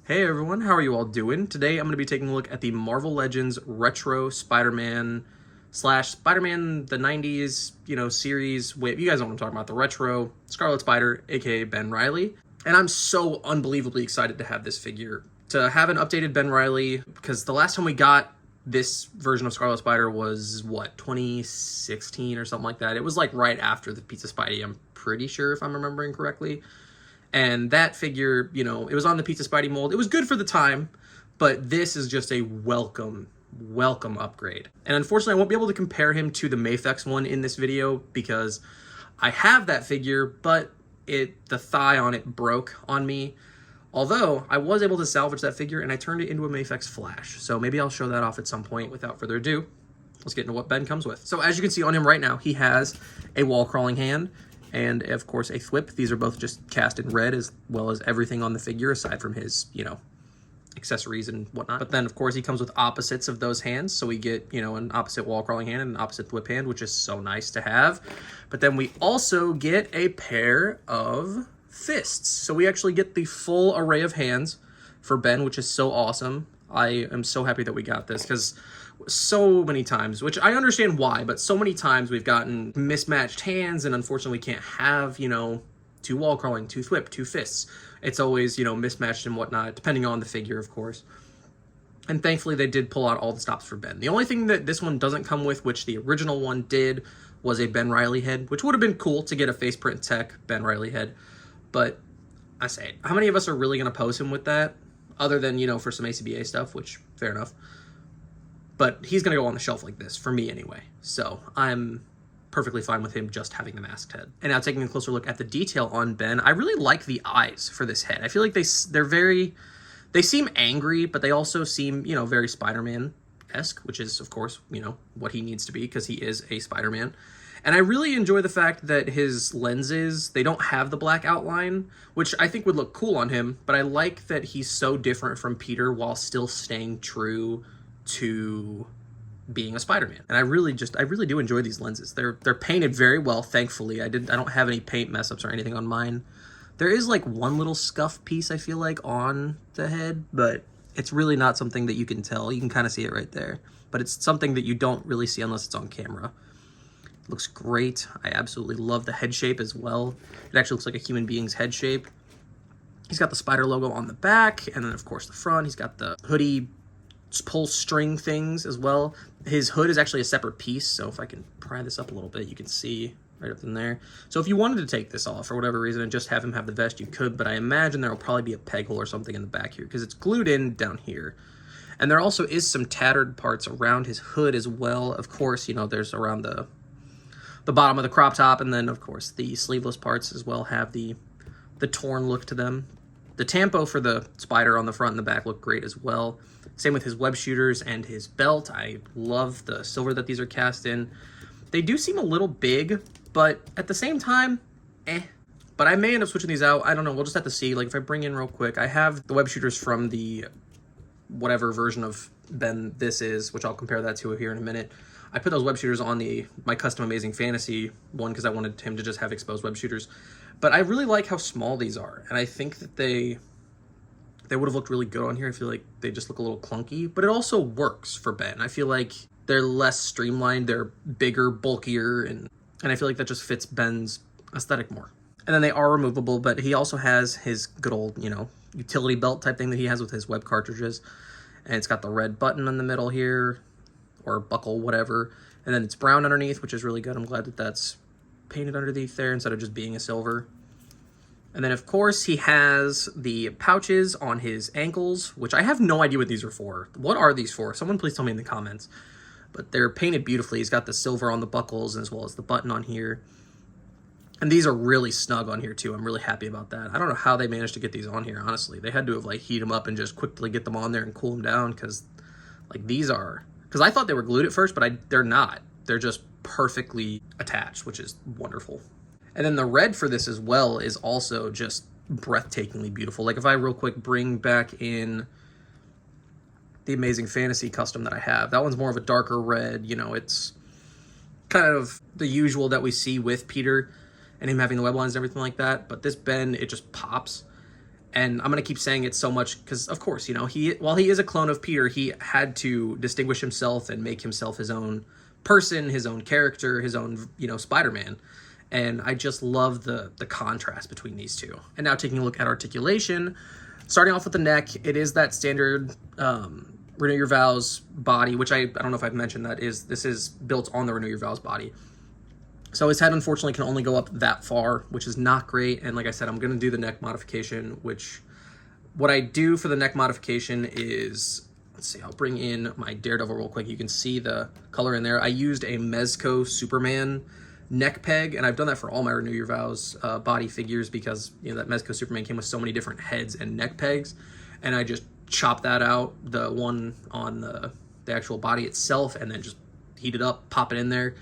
Hey everyone, how are you all doing? Today I'm going to be taking a look at the Marvel Legends Retro Spider-Man slash Spider-Man the 90s, series. Wait, you guys know what I'm talking about. The Retro Scarlet Spider, aka Ben Reilly. And I'm so unbelievably excited to have this figure. To have an updated Ben Reilly, because the last time we got this version of Scarlet Spider was, 2016 or something like that. It was like right after the Pizza Spidey, I'm pretty sure, if I'm remembering correctly. And that figure, it was on the Pizza Spidey mold. It was good for the time, but this is just a welcome upgrade. And unfortunately, I won't be able to compare him to the Mafex one in this video because I have that figure, but the thigh on it broke on me. Although, I was able to salvage that figure and I turned it into a Mafex Flash. So maybe I'll show that off at some point. Without further ado, let's get into what Ben comes with. So as you can see on him right now, he has a wall crawling hand and of course a thwip. These are both just cast in red, as well as everything on the figure aside from his, accessories and whatnot. But then of course he comes with opposites of those hands. So we get, an opposite wall crawling hand and an opposite thwip hand, which is so nice to have. But then we also get a pair of fists. So we actually get the full array of hands for Ben, which is so awesome. I am so happy that we got this because so many times, which I understand why, but so many times we've gotten mismatched hands and unfortunately we can't have, two wall crawling, two thwip, two fists. It's always, mismatched and whatnot, depending on the figure, of course. And thankfully they did pull out all the stops for Ben. The only thing that this one doesn't come with, which the original one did, was a Ben Reilly head, which would have been cool to get a face print tech Ben Reilly head. But I say, how many of us are really going to pose him with that? Other than, for some ACBA stuff, which, fair enough. But he's going to go on the shelf like this, for me anyway. So I'm perfectly fine with him just having the masked head. And now taking a closer look at the detail on Ben, I really like the eyes for this head. I feel like they seem angry, but they also seem, very Spider-Man-esque, which is, of course, what he needs to be because he is a Spider-Man. And I really enjoy the fact that his lenses, they don't have the black outline, which I think would look cool on him, but I like that he's so different from Peter while still staying true to being a Spider-Man. And I really do enjoy these lenses. They're painted very well, thankfully. I don't have any paint mess ups or anything on mine. There is like one little scuff piece, I feel like, on the head, but it's really not something that you can tell. You can kind of see it right there, but it's something that you don't really see unless it's on camera. It looks great. I absolutely love the head shape as well. It actually looks like a human being's head shape. He's got the spider logo on the back, and then of course the front. He's got the hoodie pull string things as well. His hood is actually a separate piece, so if I can pry this up a little bit, you can see right up in there. So if you wanted to take this off for whatever reason and just have him have the vest, you could, but I imagine there will probably be a peg hole or something in the back here because it's glued in down here. And there also is some tattered parts around his hood as well. Of course, there's around the bottom of the crop top, and then of course the sleeveless parts as well have the torn look to them. The tampo for the spider on the front and the back look great as well. Same with his web shooters and his belt. I love the silver that these are cast in. They do seem a little big, but at the same time, But I may end up switching these out. I don't know. We'll just have to see. Like, if I bring in real quick, I have the web shooters from the whatever version of Ben this is, which I'll compare that to here in a minute. I put those web shooters on my custom Amazing Fantasy one because I wanted him to just have exposed web shooters. But I really like how small these are, and I think that they would have looked really good on here. I feel like they just look a little clunky, but it also works for Ben. I feel like they're less streamlined, they're bigger, bulkier, and I feel like that just fits Ben's aesthetic more. And then they are removable, but he also has his good old, utility belt type thing that he has with his web cartridges. And it's got the red button in the middle here, or buckle, whatever. And then it's brown underneath, which is really good. I'm glad that that's painted underneath there instead of just being a silver. And then, of course, he has the pouches on his ankles, which I have no idea what these are for. What are these for? Someone please tell me in the comments. But they're painted beautifully. He's got the silver on the buckles as well as the button on here. And these are really snug on here, too. I'm really happy about that. I don't know how they managed to get these on here, honestly. They had to have, heat them up and just quickly get them on there and cool them down, because, these are... Because I thought they were glued at first, but they're not. They're just perfectly attached, which is wonderful. And then the red for this as well is also just breathtakingly beautiful. If I real quick bring back in the Amazing Fantasy custom that I have, that one's more of a darker red. It's kind of the usual that we see with Peter and him having the web lines and everything like that. But this Ben, it just pops. And I'm going to keep saying it so much because, of course, you know, while he is a clone of Peter, he had to distinguish himself and make himself his own person, his own character, his own, you know, Spider-Man. And I just love the contrast between these two. And now taking a look at articulation, starting off with the neck, it is that standard Renew Your Vows body, which I don't know if I've mentioned that this is built on the Renew Your Vows body. So his head, unfortunately, can only go up that far, which is not great. And like I said, I'm going to do the neck modification, which what I do for the neck modification is, let's see, I'll bring in my Daredevil real quick. You can see the color in there. I used a Mezco Superman neck peg, and I've done that for all my Renew Your Vows body figures because, you know, that Mezco Superman came with so many different heads and neck pegs. And I just chop that out, the one on the actual body itself, and then just heat it up, pop it in there.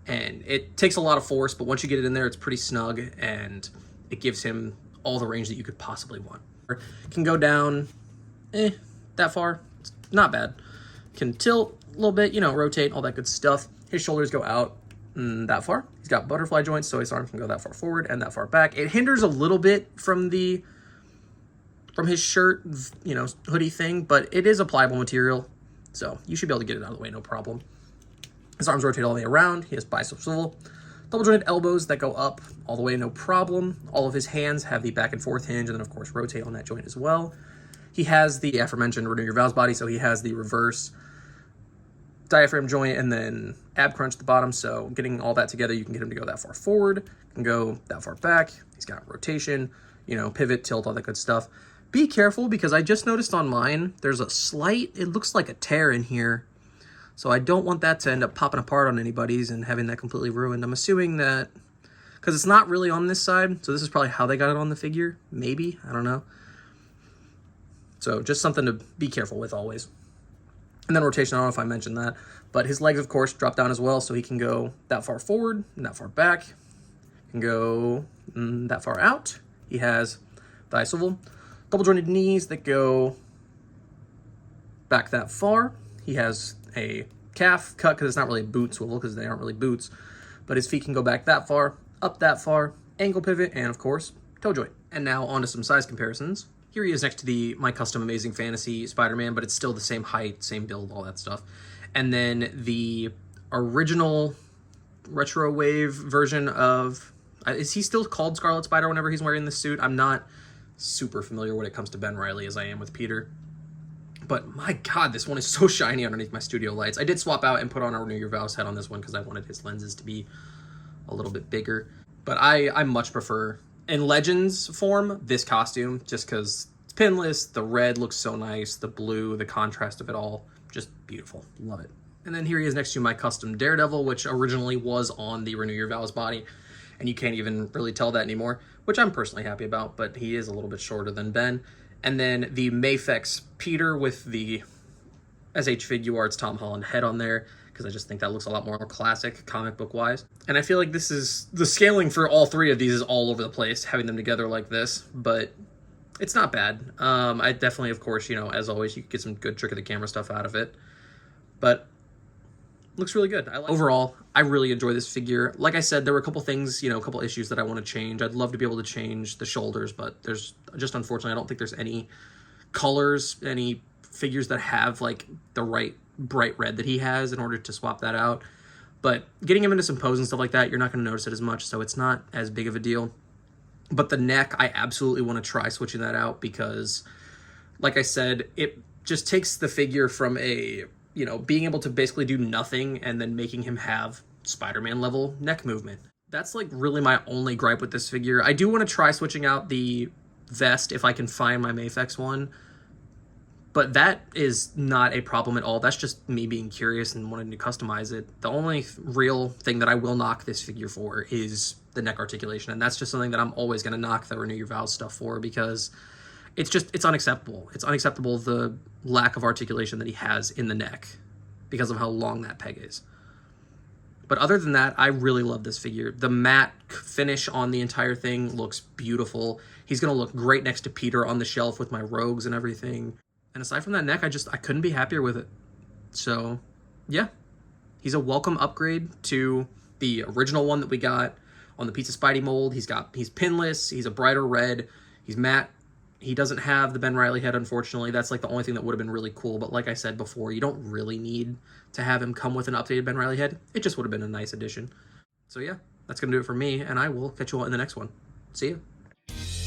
And it takes a lot of force, but once you get it in there, it's pretty snug, and it gives him all the range that you could possibly want. Can go down, that far. It's not bad. Can tilt a little bit, you know, rotate, all that good stuff. His shoulders go out that far. He's got butterfly joints, so his arms can go that far forward and that far back. It hinders a little bit from his shirt, you know, hoodie thing, but it is a pliable material, so you should be able to get it out of the way, no problem. His arms rotate all the way around. He has bicep swivel. Double jointed elbows that go up all the way, no problem. All of his hands have the back and forth hinge, and then, of course, rotate on that joint as well. He has the aforementioned Renew Your Vows body, so he has the reverse diaphragm joint and then ab crunch at the bottom. So getting all that together, you can get him to go that far forward, can go that far back. He's got rotation, you know, pivot, tilt, all that good stuff. Be careful because I just noticed on mine, there's a slight, it looks like a tear in here. So I don't want that to end up popping apart on anybody's and having that completely ruined. I'm assuming that, because it's not really on this side, so this is probably how they got it on the figure. Maybe, I don't know. So just something to be careful with always. And then rotation, I don't know if I mentioned that, but his legs, of course, drop down as well, so he can go that far forward and that far back. Can go that far out. He has thigh swivel. Double jointed knees that go back that far. He has a calf cut because it's not really a boot swivel because they aren't really boots, but his feet can go back that far, up that far, ankle pivot, and of course, toe joint. And now on to some size comparisons. Here he is next to my custom Amazing Fantasy Spider-Man, but it's still the same height, same build, all that stuff. And then the original retro wave version of, is he still called Scarlet Spider whenever he's wearing this suit? I'm not super familiar when it comes to Ben Reilly as I am with Peter. But my God, this one is so shiny underneath my studio lights. I did swap out and put on a Renew Your Vows head on this one because I wanted his lenses to be a little bit bigger. But I much prefer, in Legends form, this costume just because it's pinless. The red looks so nice. The blue, the contrast of it all, just beautiful. Love it. And then here he is next to my custom Daredevil, which originally was on the Renew Your Vows body. And you can't even really tell that anymore, which I'm personally happy about, but he is a little bit shorter than Ben. And then the Mafex Peter with the SH Figuarts Tom Holland head on there, because I just think that looks a lot more classic comic book wise. And I feel like this is, the scaling for all three of these is all over the place, having them together like this, but it's not bad. I definitely, of course, you know, as always, you could get some good trick of the camera stuff out of it, but looks really good. Overall, I really enjoy this figure. Like I said, there were a couple things, you know, a couple issues that I want to change. I'd love to be able to change the shoulders, but there's just, unfortunately, I don't think there's any colors, any figures that have like the right bright red that he has in order to swap that out. But getting him into some pose and stuff like that, you're not going to notice it as much, so it's not as big of a deal. But the neck, I absolutely want to try switching that out because, like I said, it just takes the figure from a, you know, being able to basically do nothing and then making him have Spider-Man level neck movement. That's like really my only gripe with this figure. I do want to try switching out the vest if I can find my Mafex one, but that is not a problem at all. That's just me being curious and wanting to customize it. The only real thing that I will knock this figure for is the neck articulation, and that's just something that I'm always going to knock the Renew Your Vows stuff for because it's unacceptable. It's unacceptable, the lack of articulation that he has in the neck because of how long that peg is. But other than that, I really love this figure. The matte finish on the entire thing looks beautiful. He's going to look great next to Peter on the shelf with my rogues and everything. And aside from that neck, I couldn't be happier with it. So, yeah. He's a welcome upgrade to the original one that we got on the Pizza Spidey mold. He's pinless, he's a brighter red, he's matte He doesn't have the Ben Reilly head, unfortunately. That's like the only thing that would have been really cool. But like I said before, you don't really need to have him come with an updated Ben Reilly head. It just would have been a nice addition. So yeah, that's going to do it for me, and I will catch you all in the next one. See you.